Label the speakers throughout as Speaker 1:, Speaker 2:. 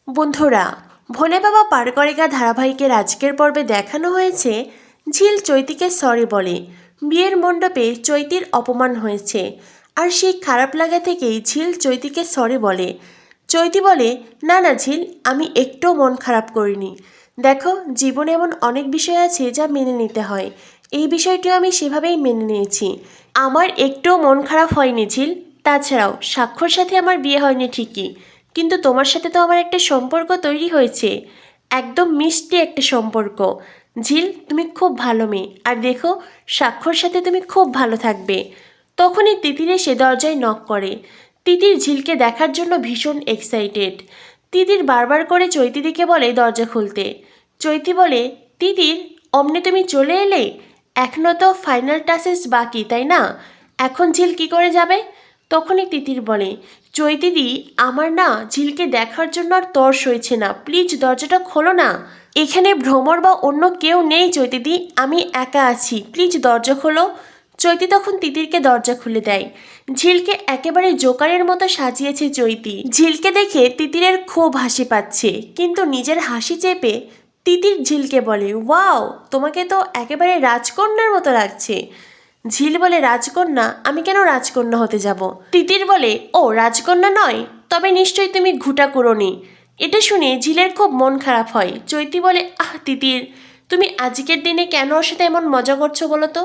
Speaker 1: বন্ধুরা, ভোলে বাবা পার করেগা ধারাবাহিকের আজকের পর্বে দেখানো হয়েছে ঝিল চৈতিকে সরি বলে। বিয়ের মণ্ডপে চৈতির অপমান হয়েছে, আর সেই খারাপ লাগা থেকেই ঝিল চৈতিকে সরি বলে। চৈতি বলে, না না ঝিল, আমি একটুও মন খারাপ করিনি। দেখো, জীবনে এমন অনেক বিষয় আছে যা মেনে নিতে হয়। এই বিষয়টিও আমি সেভাবেই মেনে নিয়েছি। আমার একটুও মন খারাপ হয়নি ঝিল। তাছাড়াও সাক্ষর সাথে আমার বিয়ে হয়নি ঠিকই, কিন্তু তোমার সাথে তো আমার একটা সম্পর্ক তৈরি হয়েছে, একদম মিষ্টি একটা সম্পর্ক। ঝিল, তুমি খুব ভালো মেয়ে, আর দেখো, সাক্ষর সাথে তুমি খুব ভালো থাকবে। তখনই তিতির এসে দরজায় নক করে। তিতির ঝিলকে দেখার জন্য ভীষণ এক্সাইটেড। তিতির বারবার করে চৈতিদিকে বলে দরজা খুলতে। চৈতি বলে, তিতির, অমনি তুমি চলে এলে? এখনও তো ফাইনাল টাচেস বাকি, তাই না? এখন ঝিল কি করে যাবে? তখনই তিতির বলে, চৈতিদি, আমার না ঝিলকে দেখার জন্য আর তর সইছে না, প্লিজ দরজাটা খোলো না। এখানে ভ্রমর বা অন্য কেউ নেই চৈতিদি, আমি একা আছি, প্লিজ দরজা খোলো। চৈতি তখন তিতিরকে দরজা খুলে দেয়। ঝিলকে একেবারে জোকারের মতো সাজিয়েছে চৈতি। ঝিলকে দেখে তিতিরের খুব হাসি পাচ্ছে, কিন্তু নিজের হাসি চেপে তিতির ঝিলকে বলে, ওয়াও, তোমাকে তো একেবারে রাজকন্যার মতো লাগছে। ঝিল বলে, রাজকন্যা? আমি কেন রাজকন্যা হতে যাব? তিতির বলে, ও রাজকন্যা নয়, তবে নিশ্চয়ই তুমি ঘুটা কুড়োনি। এটা শুনে ঝিলের খুব মন খারাপ হয়। চৈতি বলে, আহ তিতির, তুমি আজকের দিনে কেন ওর সাথে এমন মজা করছো বলো তো?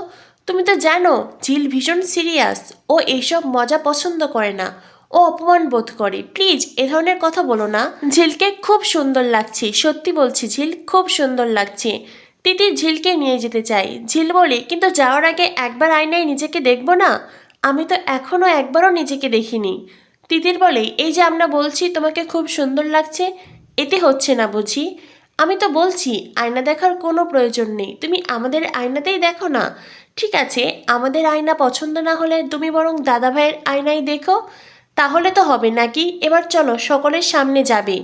Speaker 1: তুমি তো জানো ঝিল ভীষণ সিরিয়াস, ও এইসব মজা পছন্দ করে না, ও অপমান বোধ করে। প্লিজ এ ধরনের কথা বলো না। ঝিলকে খুব সুন্দর লাগছে, সত্যি বলছি ঝিল, খুব সুন্দর লাগছে। তিতির ঝিলকে নিয়ে যেতে চাই। ঝিল বলে, কিন্তু যাওয়ার আগে একবার আয়নায় নিজেকে দেখব না? আমি তো এখনও একবারও নিজেকে দেখিনি। তিতির বলে, এই যে আমরা বলছি তোমাকে খুব সুন্দর লাগছে, এতে হচ্ছে না বুঝি? আমি তো বলছি আয়না দেখার কোনো প্রয়োজন নেই, তুমি আমাদের আয়নাতেই দেখো না। ঠিক আছে, আমাদের আয়না পছন্দ না হলে তুমি বরং দাদাভাইয়ের আয়নায় দেখো, তাহলে তো হবে নাকি? এবার চলো, সকলের সামনে যাবে।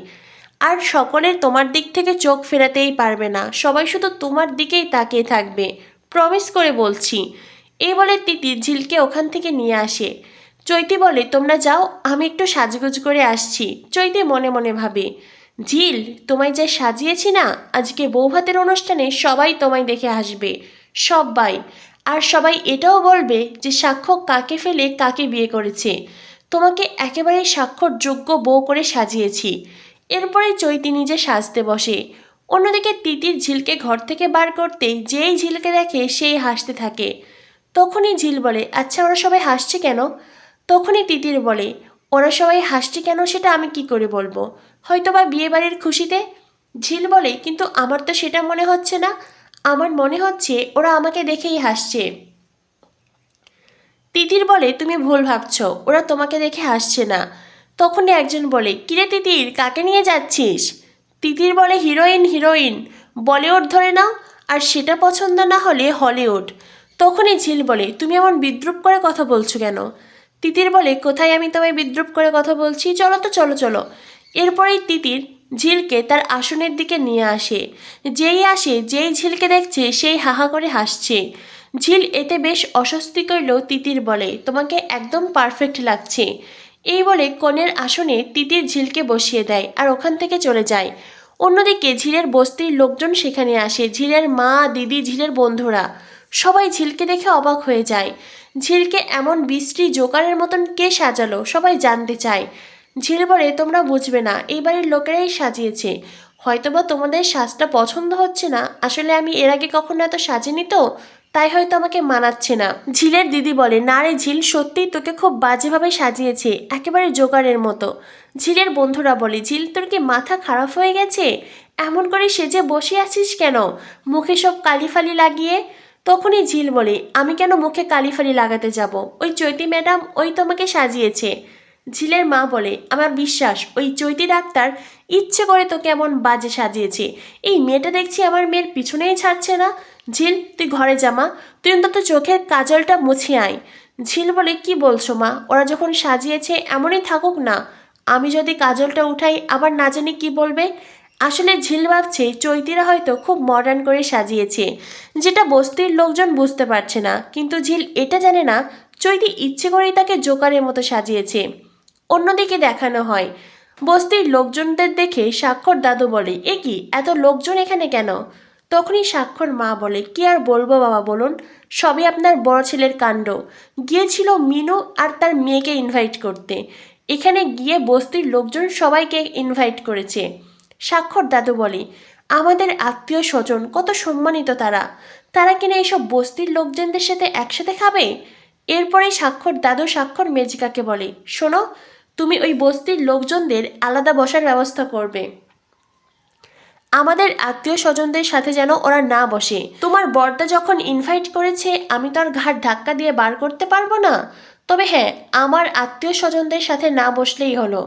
Speaker 1: আর সকলের তোমার দিক থেকে চোখ ফেরাতেই পারবে না, সবাই শুধু তোমার দিকেই তাকিয়ে থাকবে, প্রমিস করে বলছি। এই বলে তিতির ঝিলকে ওখান থেকে নিয়ে আসে। চৈতি বলে, তোমরা যাও, আমি একটু সাজগোজ করে আসছি। চৈতি মনে মনে ভাবে, ঝিল, তোমায় যা সাজিয়েছি না, আজকে বৌভাতের অনুষ্ঠানে সবাই তোমায় দেখে আসবে, সবাই। আর সবাই এটাও বলবে যে সাক্ষ্য কাকে ফেলে কাকে বিয়ে করেছে। তোমাকে একেবারে সাক্ষর যোগ্য বউ করে সাজিয়েছি। এরপরে চৈতি নিজে সাজতে বসে। অন্যদিকে তিতির ঝিলকে ঘর থেকে বার করতেই যেই ঝিলকে দেখে সেই হাসতে থাকে। তখনই ঝিল বলে, আচ্ছা ওরা সবাই হাসছে কেন? তখনই তিতির বলে, ওরা সবাই হাসছে কেন সেটা আমি কি করে বলবো, হয়তোবা বিয়েবাড়ির খুশিতে। ঝিল বলে, কিন্তু আমার তো সেটা মনে হচ্ছে না, আমার মনে হচ্ছে ওরা আমাকে দেখেই হাসছে। তিতির বলে, তুমি ভুল ভাবছ, ওরা তোমাকে দেখে হাসছে না। তখনই একজন বলে, কিরে তিতির, কাকে নিয়ে যাচ্ছিস? তিতির বলে, হিরোইন হিরোইন, বলিউড ধরে নাও, আর সেটা পছন্দ না হলে হলিউড। তখনই ঝিল বলে, তুমি এমন বিদ্রুপ করে কথা বলছো কেন? তিতির বলে, কোথায় আমি তোমায় বিদ্রুপ করে কথা বলছি, চলো তো, চলো চলো। এরপরেই তিতির ঝিলকে তার আসনের দিকে নিয়ে আসে। যেই আসে, যেই ঝিলকে দেখছে সেই হাহা করে হাসছে। ঝিল এতে বেশ অস্বস্তি করলেও তিতির বলে, তোমাকে একদম পারফেক্ট লাগছে। এই বলে কনের আসনে তিতির ঝিলকে বসিয়ে দেয় আর ওখান থেকে চলে যায়। অন্যদিকে ঝিলের বস্তির লোকজন সেখানে আসে, ঝিলের মা, দিদি, ঝিলের বন্ধুরা সবাই ঝিলকে দেখে অবাক হয়ে যায়। ঝিলকে এমন বিশ্রী জোকারের মতন কে সাজালো, সবাই জানতে চায়। ঝিল বলে, তোমরা বুঝবে না, এই বাড়ির লোকেরাই সাজিয়েছে, হয়তোবা তোমাদের সাজটা পছন্দ হচ্ছে না, আসলে আমি এর আগে কখনো এত সাজিনি তো, তাই হয়তো আমাকে মানাচ্ছে না। ঝিলের দিদি বলে, না রে ঝিল, সত্যিই তোকে খুব বাজেভাবে সাজিয়েছে, একেবারে জোগাড়ের মতো। ঝিলের বন্ধুরা বলে, ঝিল, তোর কি মাথা খারাপ হয়ে গেছে? এমন করে সেজে বসে আছিস কেন, মুখে সব কালিফালি লাগিয়ে? তখনই ঝিল বলে, আমি কেন মুখে কালিফালি লাগাতে যাব, ওই চৈতি ম্যাডাম ওই তোমাকে সাজিয়েছে। ঝিলের মা বলে, আমার বিশ্বাস ওই চৈতি ডাক্তার ইচ্ছে করে তোকে এমন বাজে সাজিয়েছে, এই মেয়েটা দেখছি আমার মেয়ের পিছনেই ছাড়ছে না। ঝিল, তুই ঘরে যা মা, তুই অন্তত চোখের কাজলটা মুছিয়ে আয়। ঝিল বলে, কি বলছো মা, ওরা যখন সাজিয়েছে এমনই থাকুক না, আমি যদি কাজলটা উঠাই আবার না জানি কি বলবে। আসলে ঝিল ভাবছে চৈতিরা হয়তো খুব মডার্ন করে সাজিয়েছে, যেটা বস্তির লোকজন বুঝতে পারছে না, কিন্তু ঝিল এটা জানে না চৈতি ইচ্ছে করেই তাকে জোকারের মতো সাজিয়েছে। অন্যদিকে দেখানো হয় বস্তির লোকজনদের দেখে স্বাক্ষর দাদু বলে, এ কি, এত লোকজন এখানে কেন? তখনই স্বাক্ষর মা বলে, কি আর বলবো বাবা বলুন, সবই আপনার বড় ছেলের কাণ্ড। গিয়েছিল মিনু আর তার মেয়েকে ইনভাইট করতে, এখানে গিয়ে বস্তির লোকজন সবাইকে ইনভাইট করেছে। স্বাক্ষর দাদু বলে, আমাদের আত্মীয় স্বজন কত সম্মানিত, তারা তারা কিনা এইসব বস্তির লোকজনদের সাথে একসাথে খাবে? এরপরে স্বাক্ষর দাদু স্বাক্ষর মেজিকাকে বলে, শোনো, তুমি ওই বস্তির লোকজনদের আলাদা বসার ব্যবস্থা করবে, আমাদের আত্মীয় স্বজনদের সাথে যেন ওরা না বসে। তোমার বরদা যখন ইনভাইট করেছে আমি তো আর ঘাট ধাক্কা দিয়ে বার করতে পারবো না, তবে হ্যাঁ, আমার আত্মীয় স্বজনদের সাথে না বসলেই হলো।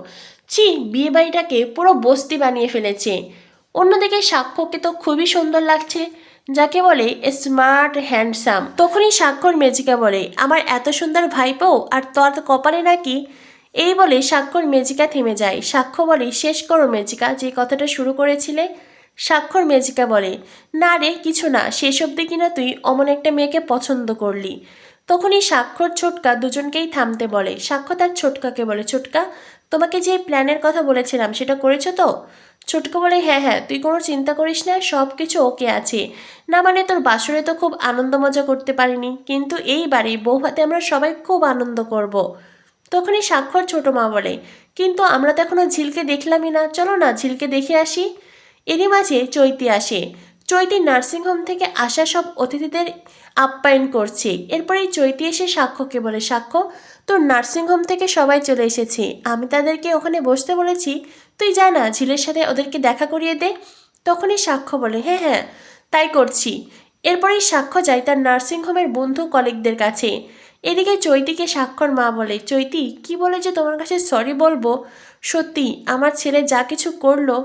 Speaker 1: বিয়ে বাড়িটাকে পুরো বস্তি বানিয়ে ফেলেছে। অন্যদিকে সাক্ষ্যকে তো খুবই সুন্দর লাগছে, যাকে বলে স্মার্ট হ্যান্ডসাম। তখনই স্বাক্ষর মেজিকা বলে, আমার এত সুন্দর ভাইপো আর তোর কপালে নাকি। এই বলে স্বাক্ষর মেজিকা থেমে যায়। সাক্ষ্য বলে, শেষ করো মেজিকা, যে কথাটা শুরু করেছিলে। স্বাক্ষর মেজিকা বলে, না রে, কিছু না, শেষ অবধি কিনা তুই অমন একটা মেয়েকে পছন্দ করলি। তখনই স্বাক্ষর ছোটকা দুজনকেই থামতে বলে। সাক্ষ্য তার ছোটকাকে বলে, ছোটকা, তোমাকে যে প্ল্যানের কথা বলেছিলাম সেটা করেছো তো? ছোটকা বলে, হ্যাঁ হ্যাঁ, তুই কোনো চিন্তা করিস না, সব কিছু ওকে আছে। না মানে তোর বাসরে তো খুব আনন্দ মজা করতে পারিনি, কিন্তু এই বাড়ি বউ ভাতে আমরা সবাই খুব আনন্দ করব। তখনই স্বাক্ষর ছোট মা বলে, কিন্তু আমরা তো এখনো ঝিলকে দেখলামই না, চলো না ঝিলকে দেখে আসি। এরই মাঝে চৈতি আসে। চৈতি নার্সিংহোম থেকে আসা সব অতিথিদের আপ্যায়ন করছে। এরপরেই চৈতি এসে সাক্ষ্যকে বলে, সাক্ষ্য, তোর নার্সিংহোম থেকে সবাই চলে এসেছে, আমি তাদেরকে ওখানে বসতে বলেছি, তুই যা না ঝিলের সাথে ওদেরকে দেখা করিয়ে দে। তখনই সাক্ষ্য বলে, হ্যাঁ হ্যাঁ, তাই করছি। এরপরেই সাক্ষ্য যায় তার নার্সিংহোমের বন্ধু কলিগদের কাছে। এদিকে চৈতিকে স্বাক্ষর মা বলে, চৈতি, কি বলে যে তোমার কাছে সরি বলবো, সত্যি আমার ছেলে যা কিছু করলো।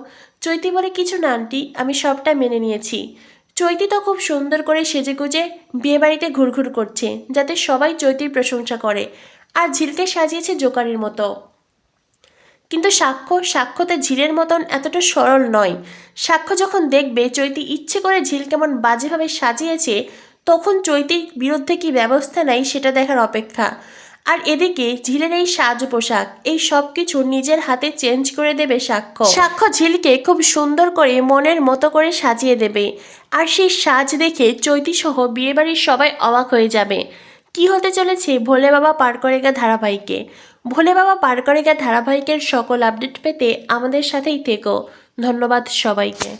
Speaker 1: চৈতি বলে, কিছু না আন্টি, আমি সবটা মেনে নিয়েছি। চৈতি তো খুব সুন্দর করে সেজেগুজে বিয়েবাড়িতে ঘুরঘুর করছে, যাতে সবাই চৈতির প্রশংসা করে, আর ঝিলকে সাজিয়েছে জোকারের মতো। কিন্তু সাক্ষ্যতে ঝিলের মতন এতটা সরল নয়। সাক্ষ্য যখন দেখবে চৈতি ইচ্ছে করে ঝিল কেমন বাজেভাবে সাজিয়েছে, তখন চৈতির বিরুদ্ধে কি ব্যবস্থা নেয় সেটা দেখার অপেক্ষা। আর এদিকে ঝিলের এই সাজ পোশাক, এই সব কিছু নিজের হাতে চেঞ্জ করে দেবে সাক্ষ্য ঝিলকে খুব সুন্দর করে মনের মতো করে সাজিয়ে দেবে। আর সেই সাজ দেখে চৈতি সহ বিয়েবাড়ির সবাই অবাক হয়ে যাবে। কি হতে চলেছে ভোলে বাবা পার করেগা ধারাবাহিকে। ভোলে বাবা পার করেগা ধারাবাহিকের সকল আপডেট পেতে আমাদের সাথেই থেকো। ধন্যবাদ সবাইকে।